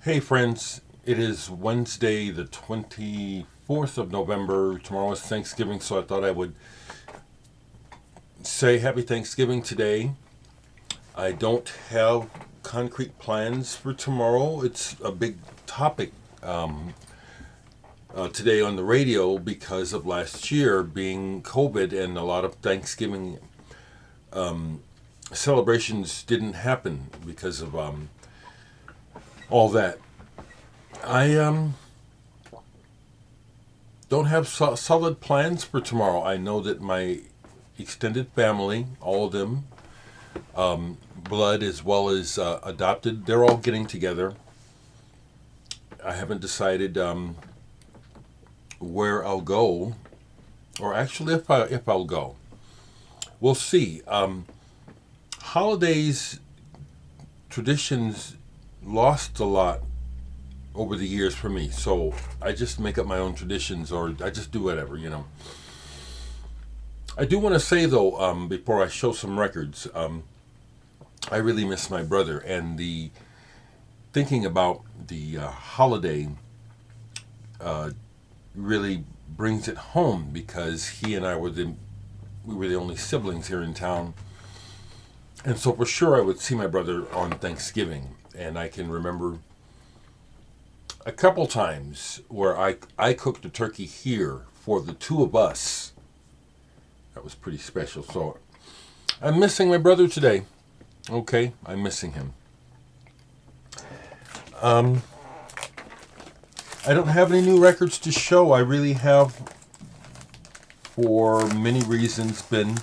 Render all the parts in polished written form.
Hey friends, it is Wednesday the 24th of November. Tomorrow is Thanksgiving, so I thought I would say Happy Thanksgiving today. I don't have concrete plans for tomorrow. It's a big topic today on the radio because of last year being COVID and a lot of Thanksgiving celebrations didn't happen because of all that. I don't have solid plans for tomorrow. I know that my extended family, all of them, blood as well as adopted, they're all getting together. I haven't decided where I'll go, or actually if I'll go. We'll see. Holidays, traditions lost a lot over the years for me, so I just make up my own traditions, or I just do whatever, I do want to say though, before I show some records, I really miss my brother, and the thinking about the holiday really brings it home because he and I were the only siblings here in town, and so for sure I would see my brother on Thanksgiving, and I can remember a couple times where I cooked a turkey here for the two of us. That was pretty special. So I'm missing my brother today. Okay, I'm missing him. I don't have any new records to show. I really have, for many reasons, been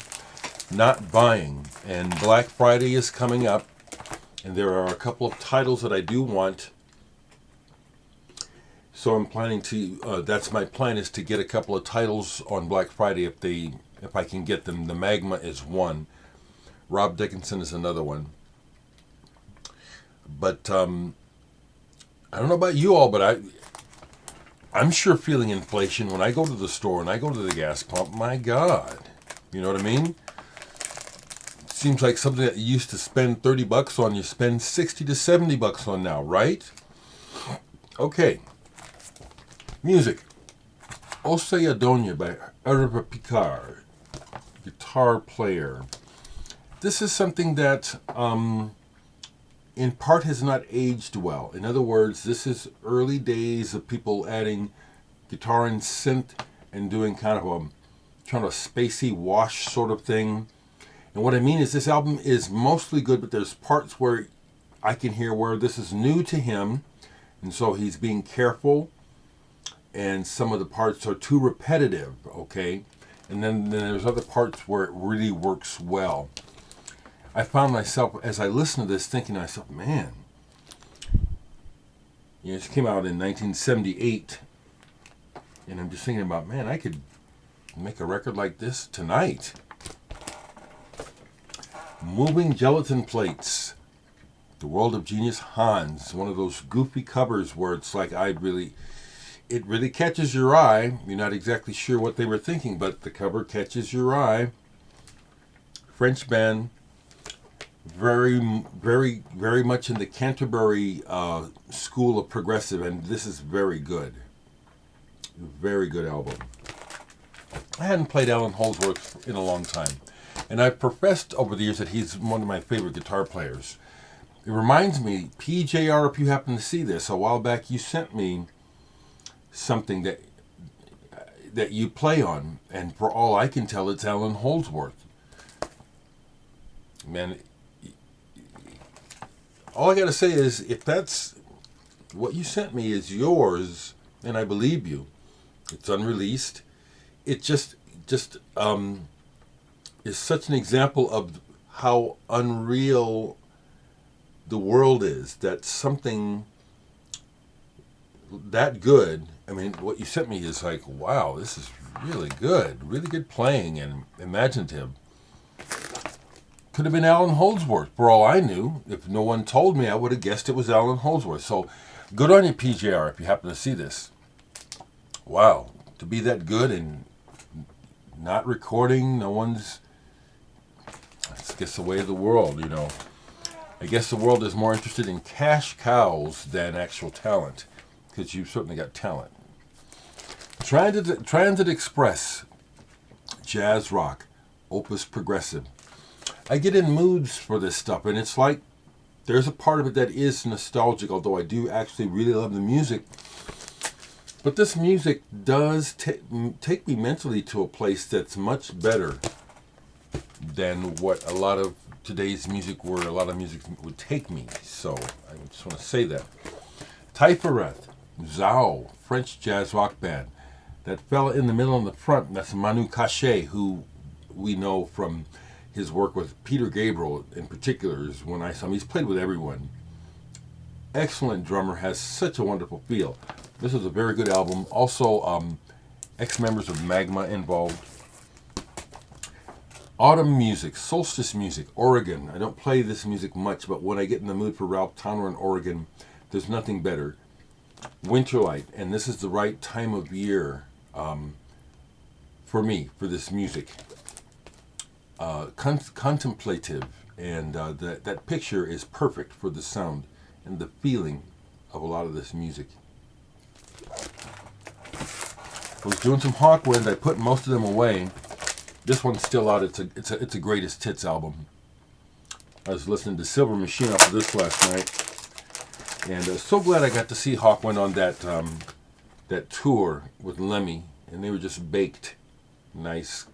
not buying. And Black Friday is coming up, and there are a couple of titles that I do want. So I'm planning to, that's my plan, is to get a couple of titles on Black Friday if I can get them. The Magma is one. Rob Dickinson is another one. But I don't know about you all, but I'm sure feeling inflation when I go to the store and I go to the gas pump. My God. You know what I mean? It seems like something that you used to spend $30 on, you spend $60 to $70 on now, right? Okay. Music. Adonia by Picard, guitar player. This is something that in part has not aged well. In other words, this is early days of people adding guitar and synth and doing kind of a spacey wash sort of thing. And what I mean is this album is mostly good, but there's parts where I can hear where this is new to him, and so he's being careful. And some of the parts are too repetitive, okay? And then there's other parts where it really works well. I found myself, as I listened to this, thinking to myself, man, this came out in 1978, and I'm just thinking about, man, I could make a record like this tonight. Moving Gelatin Plates, The World of Genius Hans, one of those goofy covers where it's like it really catches your eye. You're not exactly sure what they were thinking, but the cover catches your eye. French band, very, very, very much in the Canterbury school of progressive, and this is very good. Very good album. I hadn't played Allan Holdsworth in a long time, and I've professed over the years that he's one of my favorite guitar players. It reminds me, PJR, if you happen to see this, a while back you sent me something that you play on, and for all I can tell, it's Allan Holdsworth. Man, all I gotta say is, if that's what you sent me is yours, and I believe you, it's unreleased. It just is such an example of how unreal the world is, that something that good. I mean, what you sent me is like, wow, this is really good playing and imaginative. Could have been Allan Holdsworth, for all I knew. If no one told me, I would have guessed it was Allan Holdsworth. So, good on you, PJR, if you happen to see this. Wow, to be that good and not recording, no one's, I guess, the way of the world, I guess the world is more interested in cash cows than actual talent, because you've certainly got talent. Transit Express, jazz rock, Opus Progressive. I get in moods for this stuff, and it's like there's a part of it that is nostalgic, although I do actually really love the music. But this music does take me mentally to a place that's much better than what a lot of today's music, where a lot of music would take me. So I just want to say that. Typhareth, I.O.U, French jazz rock band. That fella in the middle and the front, that's Manu Cachet, who we know from his work with Peter Gabriel in particular. Is when I saw him, he's played with everyone. Excellent drummer, has such a wonderful feel. This is a very good album. Also, ex-members of Magma involved. Autumn music, solstice music, Oregon. I don't play this music much, but when I get in the mood for Ralph Towner in Oregon, there's nothing better. Winterlight, and this is the right time of year for me, for this music. Contemplative, and that picture is perfect for the sound and the feeling of a lot of this music. I was doing some Hawkwind. I put most of them away. This one's still out. It's a greatest hits album. I was listening to Silver Machine off of this last night, and so glad I got to see Hawkwind on that tour with Lemmy, and they were just baked, nice,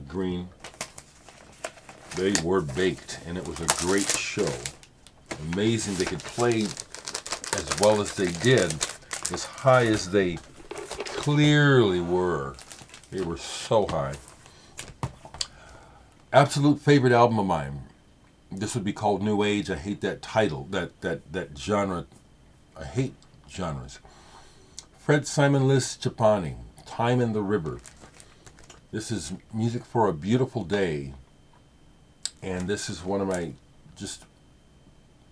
green. They were baked, and it was a great show. Amazing they could play as well as they did, as high as they clearly were. They were so high. Absolute favorite album of mine. This would be called New Age. I hate that title, that genre. I hate genres. Fred Simon Liz Cifani, Time in the River. This is music for a beautiful day. And this is one of my, just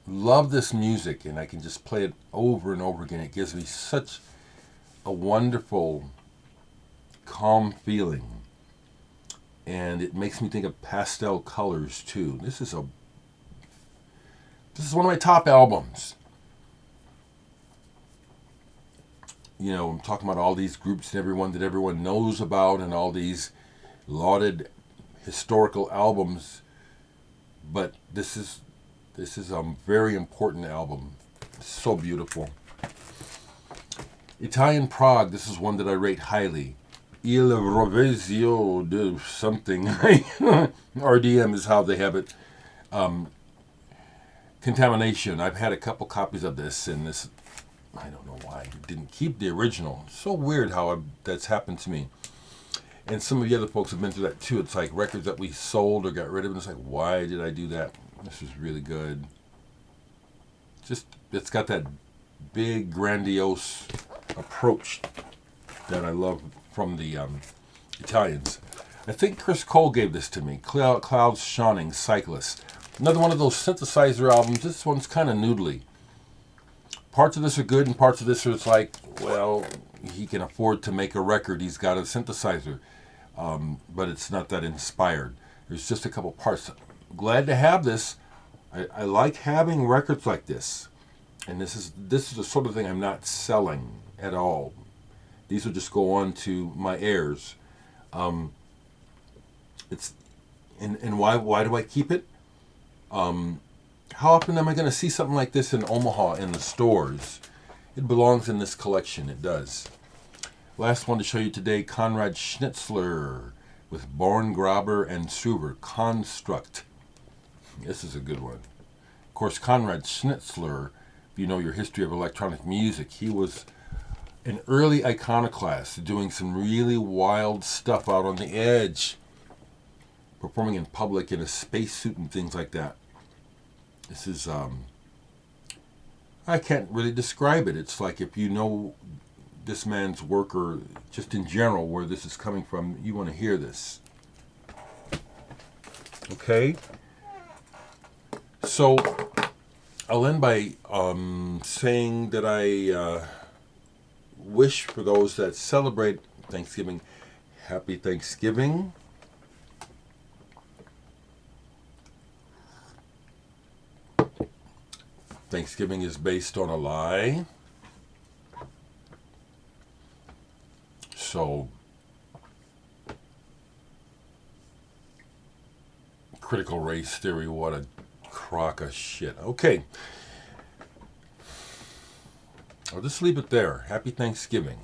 love this music, and I can just play it over and over again. It gives me such a wonderful, calm feeling. And it makes me think of pastel colors too. This is one of my top albums. You know, I'm talking about all these groups and everyone that everyone knows about, and all these lauded historical albums. But this is a very important album. It's so beautiful. Italian prog. This is one that I rate highly. Il Rovescio de something. RDM is how they have it. Contamination. I've had a couple copies of this, and this, I don't know why I didn't keep the original. So weird how that's happened to me. And some of the other folks have been through that too. It's like records that we sold or got rid of, and it's like, why did I do that? This is really good. Just, it's got that big, grandiose approach that I love from the Italians. I think Chris Cole gave this to me. Klaus Schønning, Cyclus. Another one of those synthesizer albums. This one's kind of noodly. Parts of this are good, and parts of this are it's like, well, he can afford to make a record. He's got a synthesizer. But it's not that inspired. There's just a couple parts. Glad to have this. I like having records like this. And this is the sort of thing I'm not selling at all. These will just go on to my heirs. It's and why do I keep it? How often am I going to see something like this in Omaha in the stores? It belongs in this collection. It does. Last one to show you today, Conrad Schnitzler with Borngräber and Strüver, Con-Struct. This is a good one. Of course, Conrad Schnitzler, if you know your history of electronic music, he was an early iconoclast doing some really wild stuff out on the edge, performing in public in a spacesuit and things like that. This is, I can't really describe it. It's like if you know this man's work, or just in general where this is coming from, you want to hear this. Okay? So, I'll end by saying that I wish for those that celebrate Thanksgiving, happy Thanksgiving is based on a lie. So, critical race theory, what a crock of shit. Okay. I'll just leave it there. Happy Thanksgiving.